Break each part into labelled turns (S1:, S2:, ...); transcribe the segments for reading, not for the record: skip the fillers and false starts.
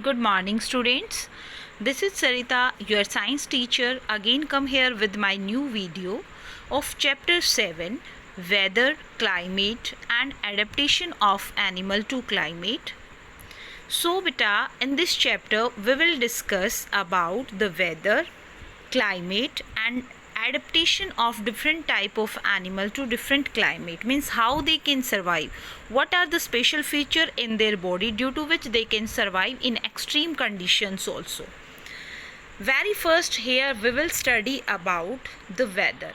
S1: Good morning, students. This is Sarita, your science teacher, again come here with my new video of chapter 7, Weather, Climate and Adaptation of Animal to Climate. So beta, in this chapter we will discuss about the weather, climate and adaptation of different type of animal to different climate, means how they can survive, what are the special feature in their body due to which they can survive in extreme conditions also. Very first, here we will study about the weather.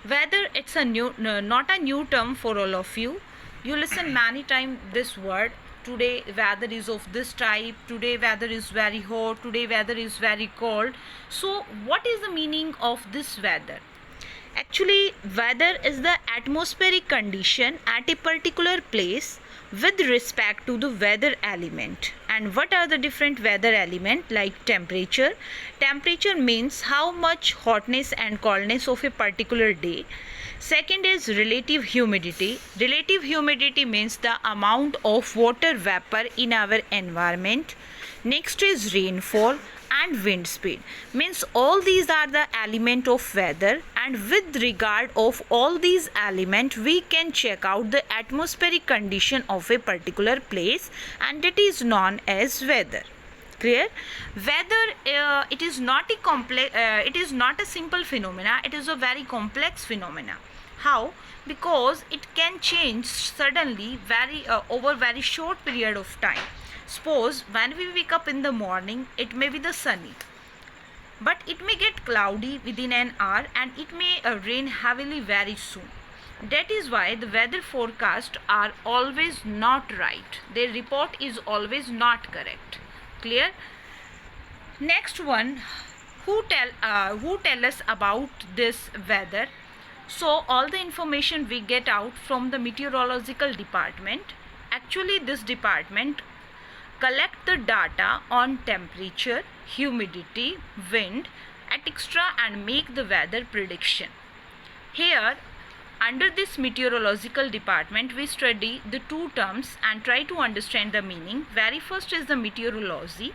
S1: Weather, it's a new not a new term for all of you. You listen many times this word. Today weather is of this type, today weather is very hot, today weather is very cold. So what is the meaning of this weather? Actually, weather is the atmospheric condition at a particular place with respect to the weather element. And what are the different weather element? Like temperature. Temperature means how much hotness and coldness of a particular day. Second is relative humidity. Relative humidity means the amount of water vapor in our environment. Next is rainfall and wind speed, means all these are the element of weather, and with regard of all these element we can check out the atmospheric condition of a particular place, and it is known as weather. Clear? Weather, it is not a it is not a simple phenomena, it is a very complex phenomena. How? Because it can change suddenly over very short period of time. Suppose when we wake up in the morning, it may be the sunny, but it may get cloudy within an hour and it may rain heavily very soon. That is why the weather forecasts are always not right. Their report is always not correct. Clear? Next one, who tell us about this weather? So all the information we get out from the meteorological department. Actually, this department collect the data on temperature, humidity, wind, etc. and make the weather prediction. Here, under this meteorological department, we study the two terms and try to understand the meaning. Very first is the meteorology.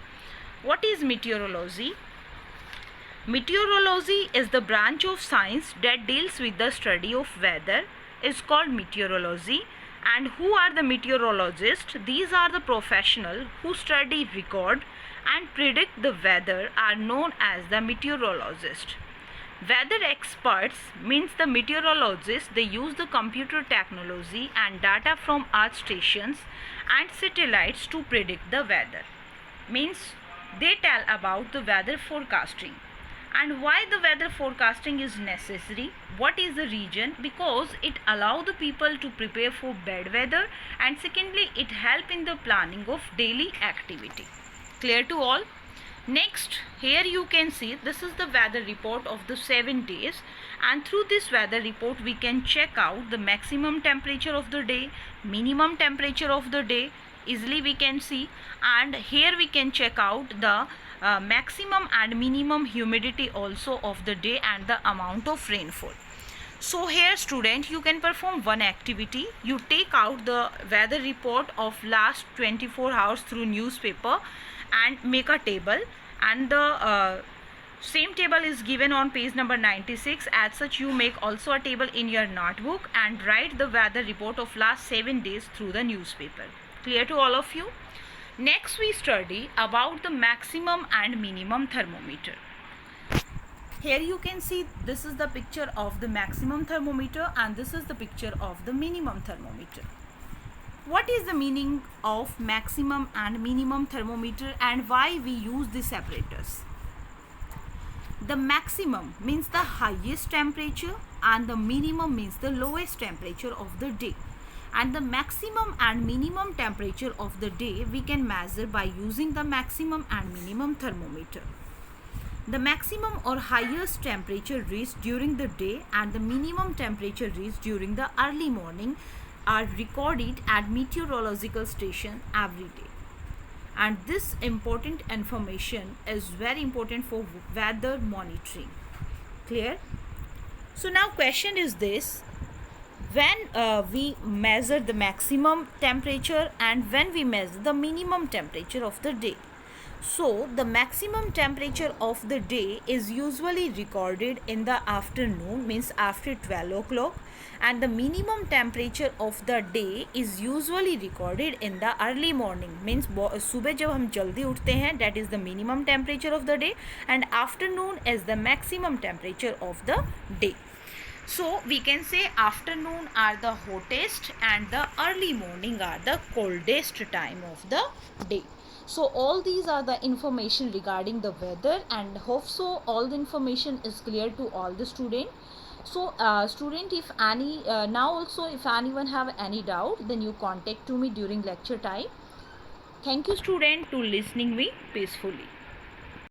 S1: What is meteorology? Meteorology is the branch of science that deals with the study of weather, is called meteorology. And who are the meteorologists? These are the professionals who study, record and predict the weather are known as the meteorologist. Weather experts means the meteorologists, they use the computer technology and data from earth stations and satellites to predict the weather. Means they tell about the weather forecasting. And why the weather forecasting is necessary? What is the reason? Because it allows the people to prepare for bad weather, and secondly it help in the planning of daily activity. Clear to all? Next, here you can see this is the weather report of the 7 days, and through this weather report we can check out the maximum temperature of the day, minimum temperature of the day, easily we can see, and here we can check out the maximum and minimum humidity also of the day and the amount of rainfall. So here student, you can perform one activity. You take out the weather report of last 24 hours through newspaper and make a table, and the same table is given on page number 96. As such, you make also a table in your notebook and write the weather report of last 7 days through the newspaper. Clear to all of you? Next, we study about the maximum and minimum thermometer. Here you can see this is the picture of the maximum thermometer and this is the picture of the minimum thermometer. What is the meaning of maximum and minimum thermometer and why we use this apparatus? The maximum means the highest temperature and the minimum means the lowest temperature of the day. And the maximum and minimum temperature of the day we can measure by using the maximum and minimum thermometer. The maximum or highest temperature reached during the day and the minimum temperature reached during the early morning are recorded at meteorological station every day. And this important information is very important for weather monitoring. Clear? So now question is this: when we measure the maximum temperature and when we measure the minimum temperature of the day. So, the maximum temperature of the day is usually recorded in the afternoon, means after 12 o'clock, and the minimum temperature of the day is usually recorded in the early morning, means सुबह जब हम जल्दी उठते हैं, that is the minimum temperature of the day, and afternoon is the maximum temperature of the day. So we can say afternoon are the hottest and the early morning are the coldest time of the day. So all these are the information regarding the weather, and hope so all the information is clear to all the student. So student, if any now also if anyone have any doubt, then you contact to me during lecture time. Thank you student to listening me peacefully.